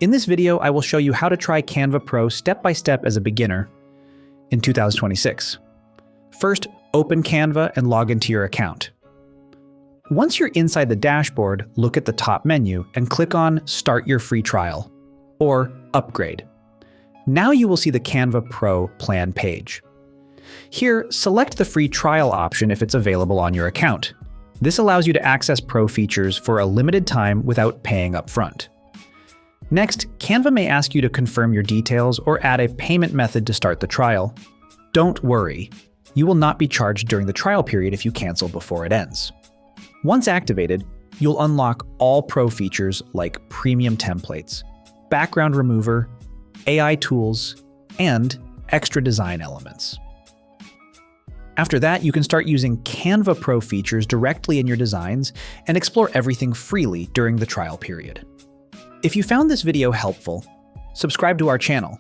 In this video, I will show you how to try Canva Pro step-by-step as a beginner in 2026. First, open Canva and log into your account. Once you're inside the dashboard, look at the top menu and click on Start Your Free Trial or Upgrade. Now you will see the Canva Pro plan page. Here, select the free trial option if it's available on your account. This allows you to access Pro features for a limited time without paying upfront. Next, Canva may ask you to confirm your details or add a payment method to start the trial. Don't worry, you will not be charged during the trial period if you cancel before it ends. Once activated, you'll unlock all Pro features like premium templates, background remover, AI tools, and extra design elements. After that, you can start using Canva Pro features directly in your designs and explore everything freely during the trial period. If you found this video helpful, subscribe to our channel